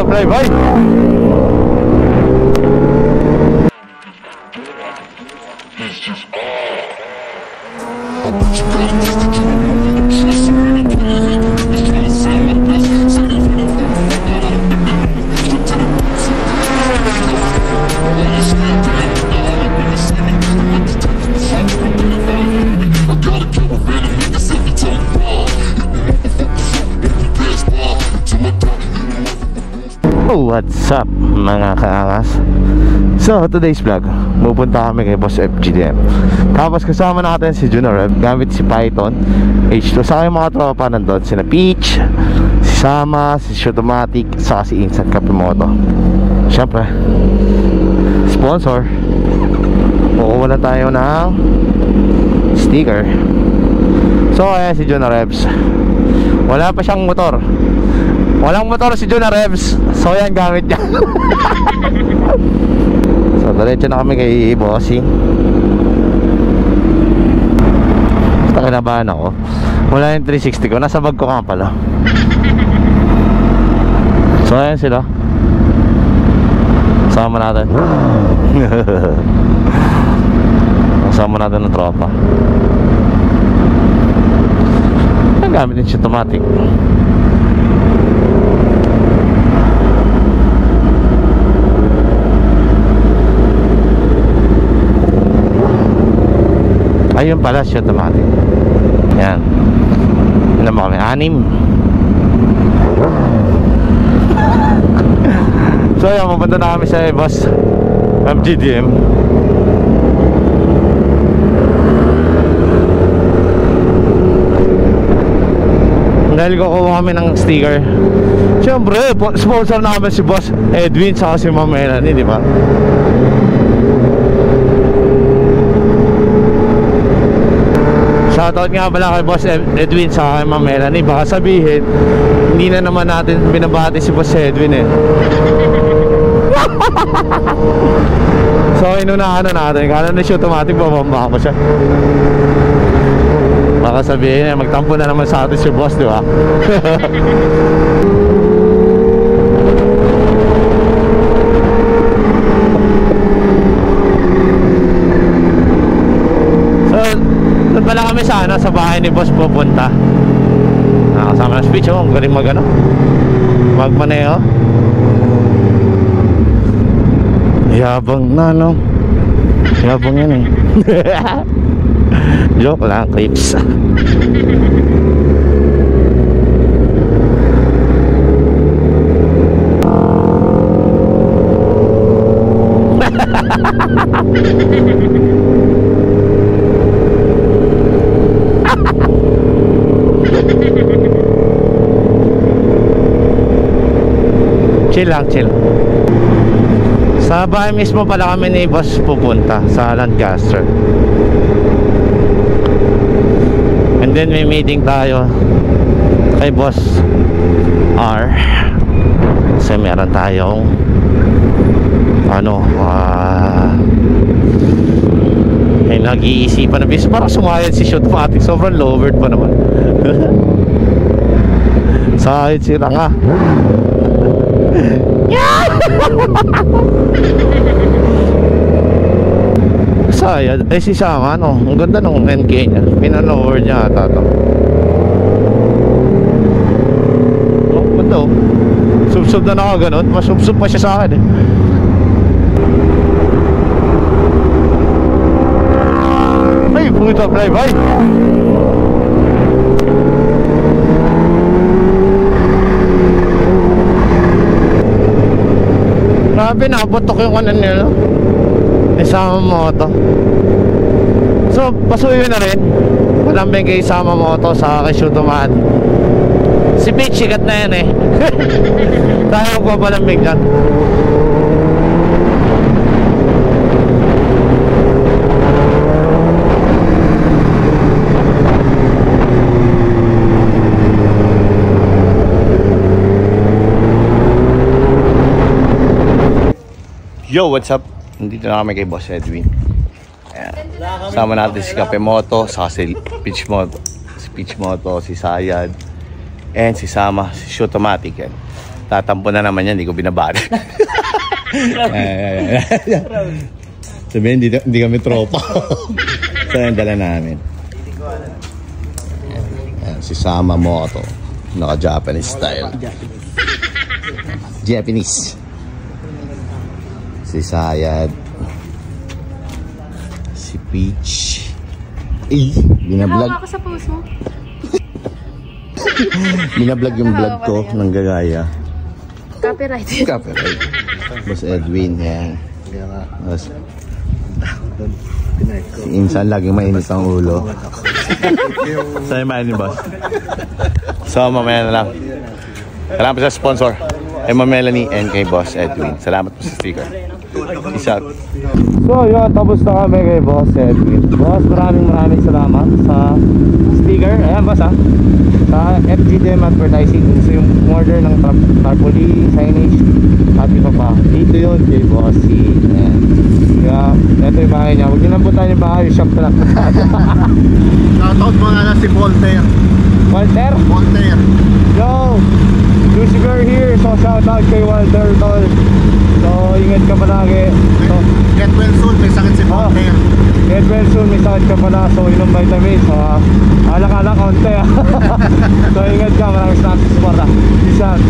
puta play, boy. What's up mga kaangas? So today's vlog, pupunta kami kay Boss FGDM. Tapos kasama natin si Junior Rev gamit si Python H2. Sa aking mga tropa nandun sina Peach, si Sama, si Shotomatic, saka si Instant Kapimoto. Siyempre sponsor, kukuha na tayo ng sticker. So ayan si Junior Revs. Wala pa siyang motor. Walang motor si Junior Revs. So yan gamit niya. So diretso na kami kay Bossing. Basta kinabahan ako. Wala yung 360 ko. Nasa bag ko nga pala. So ayan sila. Kasama natin. Kasama natin ng tropa. Ang gamit din siya automatic. Ayun pala siya automatic. Yan. Ano ba kami? 6. So yan, mapunta na kami sa Boss FGDM. Dahil kukuha kami ng sticker. Siyempre, sponsor namin si Boss Edwin saka si Ma'am Melanie, di ba? Shoutout nga pala kay Boss Edwin sa kay Ma'am Melanie. Baka sabihin hindi na naman natin binabati si Boss Edwin eh. So inunahan na natin. Kala na siya automatic, babamba ko siya. Baka sabihin eh, magtampo na naman sa atin si Boss, di ba? Wala kami sana sa bahay ni Boss pupunta. Nakasama na speech, oh, ang galing magano, magmaneho. Yabang na, no? Yabang yan eh. Joke lang, clips. Chill lang, chill. Sa bahay mismo pala kami ni Boss pupunta sa Lancaster. And then may meeting tayo kay Boss R. Kasi meron tayong may nag-iisipan na bis. Parang sumayad si Shotomatic. Sobrang lowered pa naman. Sayad sila nga. Sayad. Eh si Sama, ano, ang ganda ng NK niya. Pinalower niya ata to. Oh, ganda oh. Sub-sub na nakaganon. Masub-sub pa siya sa akin eh. Ay, pumunta play, bye. Grabe, nabotok yung kanan nila. Isama Moto. So, pasuyo na rin. Malambing kay Isama Moto sa kay Shotomatic. Si Peach, sikat na yan eh. Tayo magpapalambing dyan. Yo, what's up? Nandito na kami kay Boss Edwin. Ayan. Sama natin si Kapimoto, saka si Peach Moto, si Sayad, and si Sama, si Shotomatic. Tatampo na naman yan, hindi ko binabari. Sabihin, hindi kami tropa. So, yung dala namin. Ayan, si Samamoto. Naka-Japanese style. Japanese. Si Sayad. Si Peach. Binablog. Hawa ako sa puso. Binablog yung vlog ko ng gagaya. Copyright. Copyright. Boss Edwin, yan. Si Insan, laging mainit ang ulo. Sa'yo mainin, boss. So, mamaya na lang. Salamat sa sponsor. Kay Ma'am Melanie and kay Boss Edwin. Salamat po sa sticker. Peace out. So, yun. Tapos na kami kay Boss Edwin. Boss, maraming salamat sa sticker. Ayan, boss, ha? Sa FGDM Advertising. Kung gusto yung order ng tarpaulin, signage, at iba pa. Dito yun kay Bossy. Ayan. Kaya, ito yung bahay niya. Huwag nyo lang puntahan yung bahay. Shop na lang. Shoutout mo nga na si Voltaire. Walter? Voltaire. Yo! Lucifer here. So, shout out kay Walter, tol. So, ingat ka palagi. So, Get well soon, may sakit si Voltaire. get well soon, may sakit ka pala. So, inom vitamins. So, alak-alak, konti. So, ingat ka. Maraming snacks. Peace out.